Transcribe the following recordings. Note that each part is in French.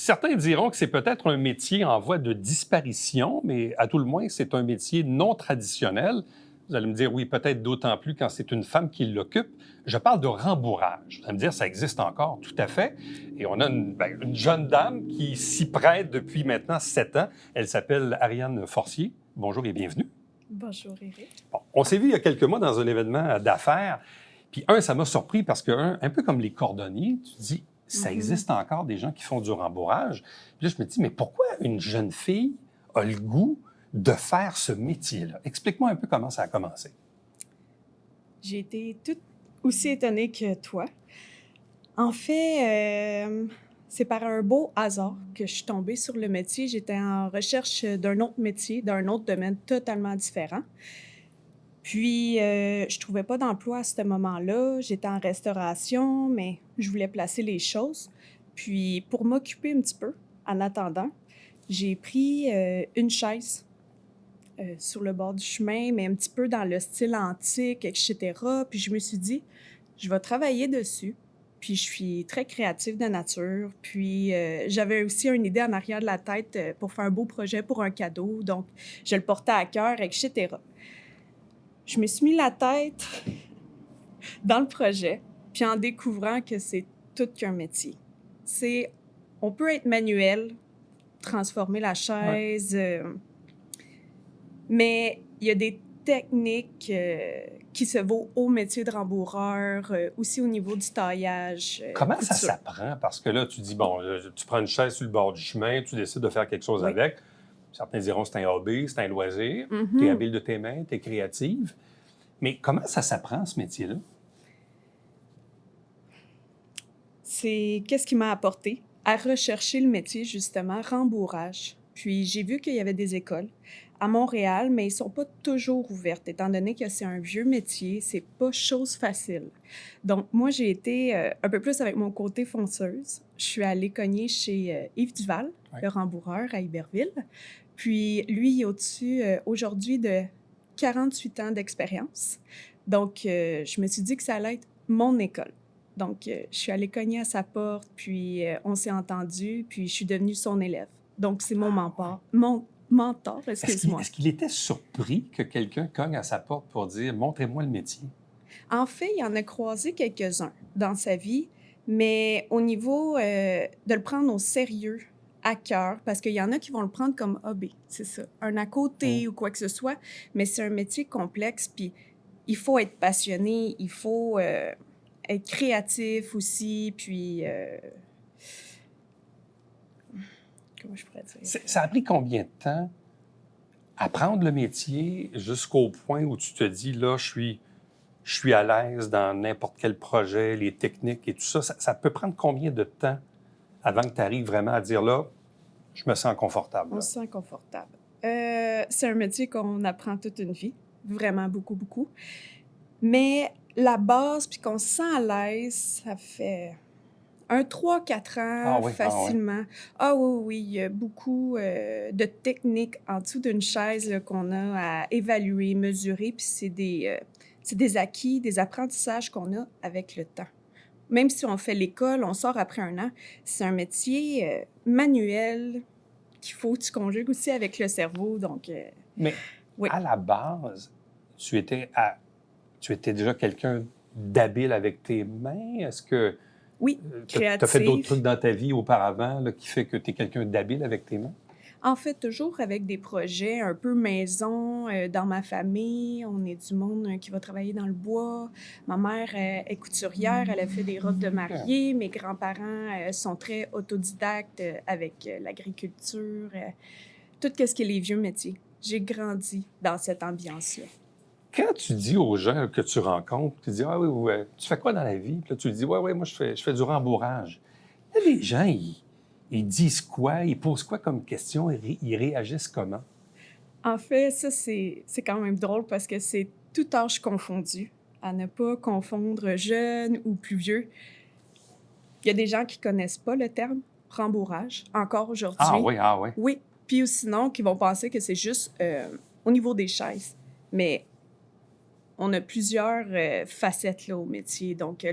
Certains diront que c'est peut-être un métier en voie de disparition, mais à tout le moins, c'est un métier non traditionnel. Vous allez me dire, oui, peut-être d'autant plus quand c'est une femme qui l'occupe. Je parle de rembourrage. Vous allez me dire, ça existe encore, tout à fait. Et on a une jeune dame qui s'y prête depuis maintenant 7 ans. Elle s'appelle Ariane Forcier. Bonjour et bienvenue. Bonjour, Éric. Bon, on s'est vu il y a quelques mois dans un événement d'affaires. Puis ça m'a surpris parce que, un peu comme les cordonniers, tu te dis, ça existe encore des gens qui font du rembourrage. Puis là, je me dis, mais pourquoi une jeune fille a le goût de faire ce métier-là? Explique-moi un peu comment ça a commencé. J'ai été tout aussi étonnée que toi. En fait, c'est par un beau hasard que je suis tombée sur le métier. J'étais en recherche d'un autre métier, d'un autre domaine totalement différent. Puis, je trouvais pas d'emploi à ce moment-là. J'étais en restauration, mais je voulais placer les choses. Puis, pour m'occuper un petit peu, en attendant, j'ai pris une chaise sur le bord du chemin, mais un petit peu dans le style antique, etc. Puis, je me suis dit, je vais travailler dessus. Puis, je suis très créative de nature. Puis, j'avais aussi une idée en arrière de la tête pour faire un beau projet pour un cadeau. Donc, je le portais à cœur, etc. Je me suis mis la tête dans le projet, puis en découvrant que c'est tout qu'un métier. On peut être manuel, transformer la chaise, mais il y a des techniques qui se vaut au métier de rembourreur, aussi au niveau du taillage. Comment couture. ça s'apprend? Parce que là, tu dis, bon, tu prends une chaise sur le bord du chemin, tu décides de faire quelque chose Oui. avec. Certains diront c'est un hobby, c'est un loisir. Tu es habile de tes mains, tu es créative. Mais comment ça s'apprend, ce métier-là? C'est qu'est-ce qui m'a apporté à rechercher le métier, justement, rembourrage. Puis j'ai vu qu'il y avait des écoles à Montréal, mais ils sont pas toujours ouvertes, étant donné que c'est un vieux métier, c'est pas chose facile. Donc moi, j'ai été un peu plus avec mon côté fonceuse. Je suis allée cogner chez Yves Duval, le rembourreur à Iberville. Puis lui, il est au-dessus aujourd'hui de 48 ans d'expérience. Donc, je me suis dit que ça allait être mon école. Donc, je suis allée cogner à sa porte, puis on s'est entendu, puis je suis devenue son élève. Donc, c'est mon mentor, excuse-moi. Est-ce qu'il était surpris que quelqu'un cogne à sa porte pour dire « Montrez-moi le métier ». En fait, il en a croisé quelques-uns dans sa vie, mais au niveau de le prendre au sérieux, à cœur, parce qu'il y en a qui vont le prendre comme hobby, c'est ça, un à côté ou quoi que ce soit, mais c'est un métier complexe, puis il faut être passionné, il faut être créatif aussi, puis... comment je pourrais dire? Ça a pris combien de temps apprendre le métier jusqu'au point où tu te dis, là, je suis à l'aise dans n'importe quel projet, les techniques et tout ça. Ça peut prendre combien de temps avant que tu arrives vraiment à dire, là, je me sens confortable? On se sent confortable. C'est un métier qu'on apprend toute une vie, vraiment beaucoup, beaucoup. Mais la base, puis qu'on se sent à l'aise, ça fait 3-4 ans facilement. Ah oui, il y a beaucoup de techniques en dessous d'une chaise là, qu'on a à évaluer, mesurer, puis c'est des acquis, des apprentissages qu'on a avec le temps. Même si on fait l'école, on sort après 1 an, c'est un métier manuel qu'il faut que tu conjugues aussi avec le cerveau. Donc, Mais oui. À la base, tu étais déjà quelqu'un d'habile avec tes mains? Est-ce que oui, créatif. Tu as fait d'autres trucs dans ta vie auparavant là, qui fait que tu es quelqu'un d'habile avec tes mains? En fait, toujours avec des projets un peu maison. Dans ma famille, on est du monde qui va travailler dans le bois. Ma mère est couturière, elle a fait des robes de mariée. Mes grands-parents sont très autodidactes avec l'agriculture, tout ce qui est les vieux métiers. J'ai grandi dans cette ambiance-là. Quand tu dis aux gens que tu rencontres, tu dis « Ah oui, tu fais quoi dans la vie? » Puis là, tu dis « Ouais, moi, je fais du rembourrage. » Là, les gens, ils disent quoi? Ils posent quoi comme question? Ils réagissent comment? En fait, ça, c'est quand même drôle parce que c'est tout âge confondu, à ne pas confondre jeune ou plus vieux. Il y a des gens qui ne connaissent pas le terme rembourrage, encore aujourd'hui. Ah oui. Oui, puis sinon, qui vont penser que c'est juste au niveau des chaises. Mais on a plusieurs facettes là, au métier. Donc,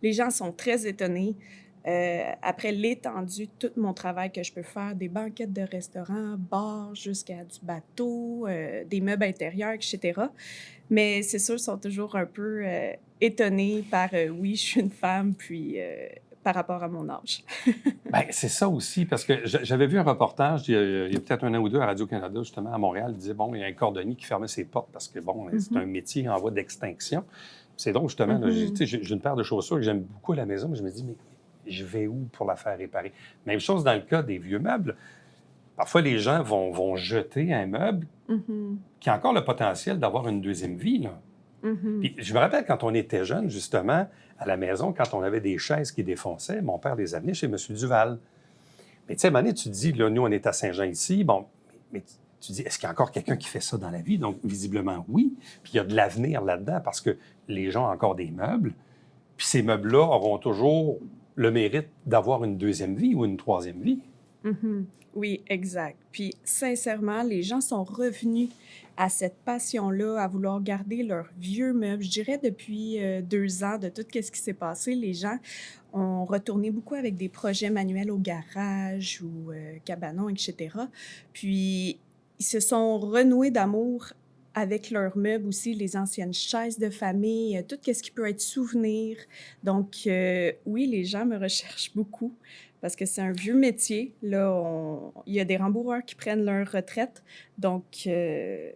les gens sont très étonnés. Après l'étendue, tout mon travail que je peux faire, des banquettes de restaurants, bars, jusqu'à du bateau, des meubles intérieurs, etc. Mais c'est sûr, ils sont toujours un peu étonnés par, oui, je suis une femme, puis par rapport à mon âge. Bien, c'est ça aussi, parce que j'avais vu un reportage il y a peut-être un an ou deux à Radio-Canada, justement, à Montréal. Il disait, bon, il y a un cordonnier qui fermait ses portes parce que, bon, c'est un métier en voie d'extinction. C'est donc, justement, là, tu sais, j'ai une paire de chaussures que j'aime beaucoup à la maison, mais je me dis, mais je vais où pour la faire réparer? Même chose dans le cas des vieux meubles. Parfois, les gens vont jeter un meuble qui a encore le potentiel d'avoir une deuxième vie, là. Puis je me rappelle quand on était jeune, justement, à la maison, quand on avait des chaises qui défonçaient, mon père les amenait chez M. Duval. Mais tu sais, à un moment donné, tu te dis, là, nous, on est à Saint-Jean ici, bon, mais tu te dis, est-ce qu'il y a encore quelqu'un qui fait ça dans la vie? Donc, visiblement, oui. Puis il y a de l'avenir là-dedans parce que les gens ont encore des meubles. Puis ces meubles-là auront toujours le mérite d'avoir une deuxième vie ou une troisième vie. Oui, exact. Puis, sincèrement, les gens sont revenus à cette passion-là, à vouloir garder leurs vieux meubles. Je dirais depuis 2 ans, de tout ce qui s'est passé, les gens ont retourné beaucoup avec des projets manuels au garage ou cabanon, etc. Puis, ils se sont renoués d'amour avec leurs meubles aussi, les anciennes chaises de famille, tout ce qui peut être souvenir. Donc, oui, les gens me recherchent beaucoup parce que c'est un vieux métier. Là, il y a des rembourreurs qui prennent leur retraite. Donc, je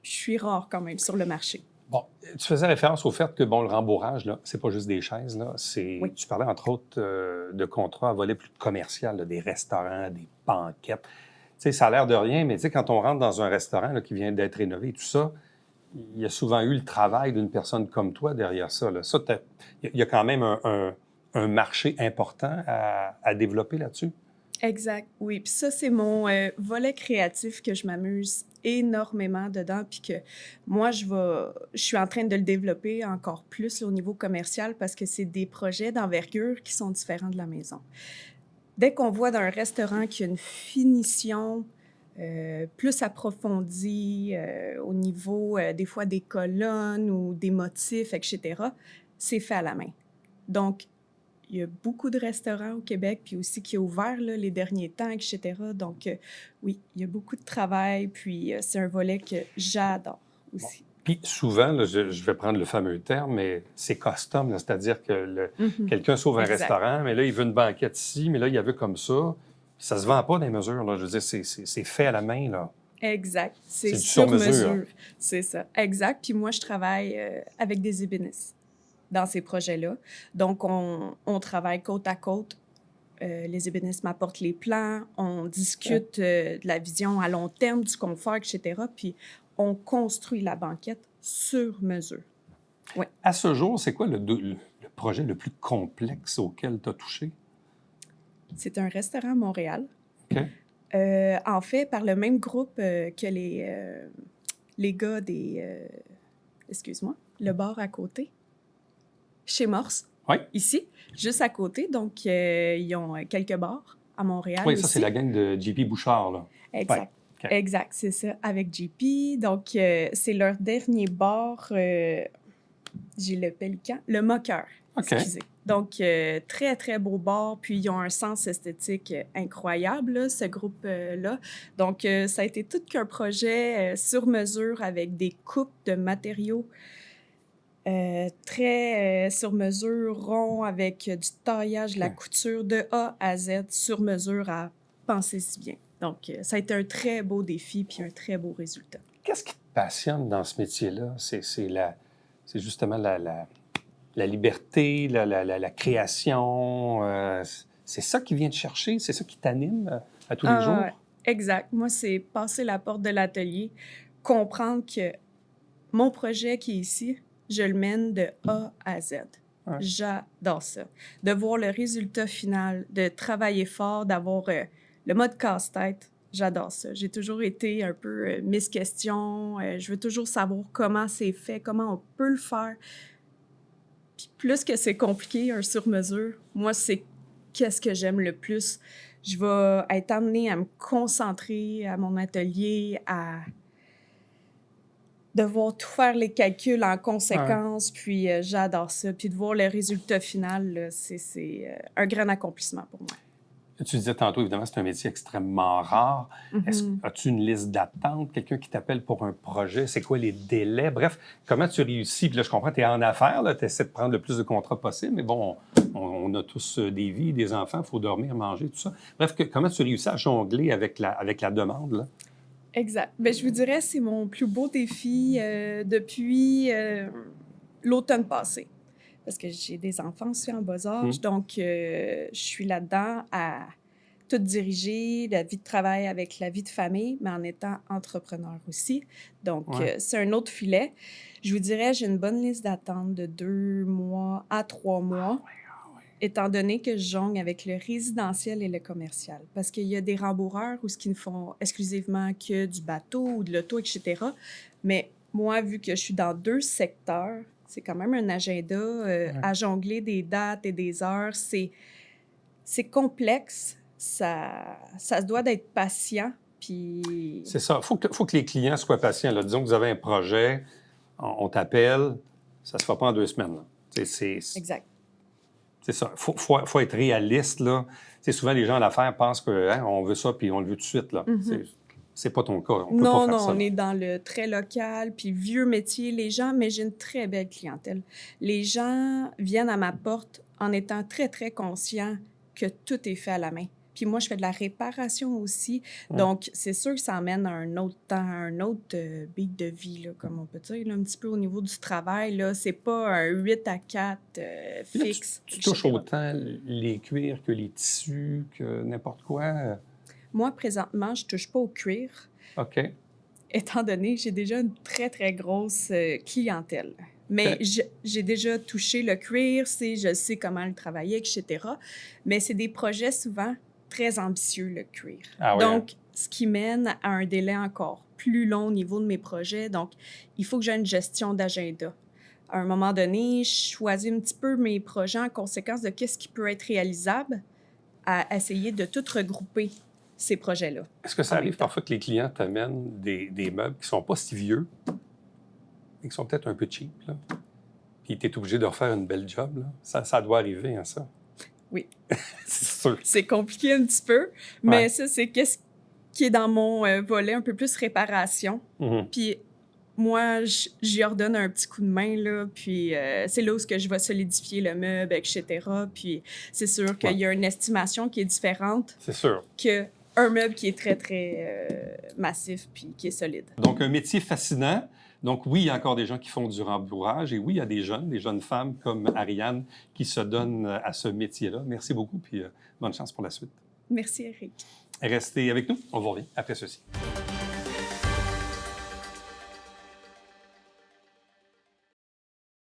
suis rare quand même sur le marché. Bon, tu faisais référence au fait que, bon, le rembourrage, là, c'est pas juste des chaises, là. Oui. Tu parlais, entre autres, de contrats à volet plus commercial, là, des restaurants, des banquettes. Tu sais, ça a l'air de rien, mais tu sais, quand on rentre dans un restaurant là, qui vient d'être rénové et tout ça, il y a souvent eu le travail d'une personne comme toi derrière ça, là. Ça, il y a quand même un marché important à développer là-dessus. Exact, oui. Puis ça, c'est mon volet créatif que je m'amuse énormément dedans, puis que moi, je suis en train de le développer encore plus là, au niveau commercial parce que c'est des projets d'envergure qui sont différents de la maison. Dès qu'on voit dans un restaurant qu'il y a une finition plus approfondie au niveau des fois des colonnes ou des motifs, etc., c'est fait à la main. Donc, il y a beaucoup de restaurants au Québec, puis aussi qui ont ouvert là, les derniers temps, etc. Donc, oui, il y a beaucoup de travail, puis c'est un volet que j'adore aussi. Puis souvent, là, je vais prendre le fameux terme, mais c'est custom, là, c'est-à-dire que quelqu'un sauve un Exact. restaurant, mais là, il veut une banquette ici, mais là, il y a vu comme ça. Puis ça se vend pas dans les mesures, là. Je veux dire, c'est fait à la main, là. Exact. C'est du sur sur-mesure. mesure. C'est ça. Exact. Puis moi, je travaille avec des ébénistes dans ces projets-là. Donc, on travaille côte à côte. Les ébénistes m'apportent les plans, on discute de la vision à long terme, du confort, etc. Puis on construit la banquette sur mesure. Oui. À ce jour, c'est quoi le projet le plus complexe auquel tu as touché? C'est un restaurant à Montréal. OK. En fait, par le même groupe que les gars des... excuse-moi, le bar à côté, chez Morse. Oui. Ici, juste à côté. Donc, ils ont quelques bars à Montréal Oui, aussi. ça, c'est la gang de JP Bouchard, là. Exact. Ouais. OK. Exact, c'est ça, avec JP. Donc, c'est leur dernier bar, j'ai le Pélican, le Moqueur, OK. excusez. Donc, très, très beau bar. Puis, ils ont un sens esthétique incroyable, là, ce groupe-là. Donc, ça a été tout qu'un projet sur mesure avec des coupes de matériaux très sur mesure, rond, avec du taillage, de la couture de A à Z, sur mesure à penser si bien. Donc, ça a été un très beau défi puis un très beau résultat. Qu'est-ce qui te passionne dans ce métier-là? C'est justement la liberté, la création. C'est ça qui vient te chercher? C'est ça qui t'anime à tous les jours? Exact. Moi, c'est passer la porte de l'atelier, comprendre que mon projet qui est ici, je le mène de A à Z. Ouais. J'adore ça. De voir le résultat final, de travailler fort, d'avoir le mode casse-tête. J'adore ça. J'ai toujours été un peu Miss Question. Je veux toujours savoir comment c'est fait, comment on peut le faire. Puis plus que c'est compliqué, un sur-mesure, moi, c'est qu'est-ce que j'aime le plus. Je vais être amenée à me concentrer à mon atelier, à devoir tout faire les calculs en conséquence, puis j'adore ça. Puis de voir le résultat final, là, c'est un grand accomplissement pour moi. Tu disais tantôt, évidemment, c'est un métier extrêmement rare. Mm-hmm. As-tu une liste d'attente, quelqu'un qui t'appelle pour un projet? C'est quoi les délais? Bref, comment tu réussis? Puis là, je comprends, tu es en affaires, tu essaies de prendre le plus de contrats possible, mais bon, on a tous des vies, des enfants, il faut dormir, manger, tout ça. Bref, comment tu réussis à jongler avec la demande, là? Exact. Bien, je vous dirais, c'est mon plus beau défi depuis l'automne passé. Parce que j'ai des enfants aussi en bas âge, donc je suis là-dedans à tout diriger, la vie de travail avec la vie de famille, mais en étant entrepreneur aussi. Donc, c'est un autre filet. Je vous dirais, j'ai une bonne liste d'attente de 2 mois à 3 mois, étant donné que je jongle avec le résidentiel et le commercial. Parce qu'il y a des rembourreurs où ce qui ne font exclusivement que du bateau ou de l'auto, etc. Mais moi, vu que je suis dans 2 secteurs, c'est quand même un agenda à jongler des dates et des heures. C'est complexe. Ça se doit d'être patient. Puis... C'est ça. Faut que les clients soient patients, là. Disons que vous avez un projet, on t'appelle, ça ne se fait pas en 2 semaines, là. Exact. C'est ça. Faut être réaliste, là. C'est souvent, les gens à l'affaire pensent qu'on veut ça, puis on le veut tout de suite, là. Mm-hmm. C'est pas ton cas. On peut pas faire ça. On est dans le très local, puis vieux métier, les gens, mais j'ai une très belle clientèle. Les gens viennent à ma porte en étant très, très conscients que tout est fait à la main. Puis moi, je fais de la réparation aussi. Donc, c'est sûr que ça amène à un autre temps, un autre beat de vie, là, comme on peut dire, là, un petit peu au niveau du travail. Là, c'est pas un 8 à 4 fixe. Tu touches autant les cuirs que les tissus, que n'importe quoi? Moi, présentement, je touche pas au cuir. OK. Étant donné que j'ai déjà une très, très grosse clientèle. Mais j'ai déjà touché le cuir, je sais comment le travailler, etc. Mais c'est des projets souvent très ambitieux, le cuir. Donc, ce qui mène à un délai encore plus long au niveau de mes projets. Donc, il faut que j'ai une gestion d'agenda. À un moment donné, je choisis un petit peu mes projets en conséquence de qu'est-ce qui peut être réalisable à essayer de tout regrouper ces projets-là. Est-ce que ça arrive parfois que les clients t'amènent des meubles qui ne sont pas si vieux et qui sont peut-être un peu cheap, là? Puis tu es obligé de refaire une belle job, là? Ça doit arriver, hein, ça? Oui. C'est sûr. C'est compliqué un petit peu, mais ça, c'est qu'est-ce qui est dans mon volet un peu plus réparation. Puis moi, j'y ordonne un petit coup de main, là, puis c'est là où je vais solidifier le meuble, etc. Puis c'est sûr qu'il y a une estimation qui est différente. C'est sûr. Qu'un meuble qui est très, très massif puis qui est solide. Donc, un métier fascinant. Donc, oui, il y a encore des gens qui font du rembourrage et oui, il y a des jeunes femmes comme Ariane qui se donnent à ce métier-là. Merci beaucoup, puis bonne chance pour la suite. Merci, Eric. Restez avec nous, on vous revient après ceci.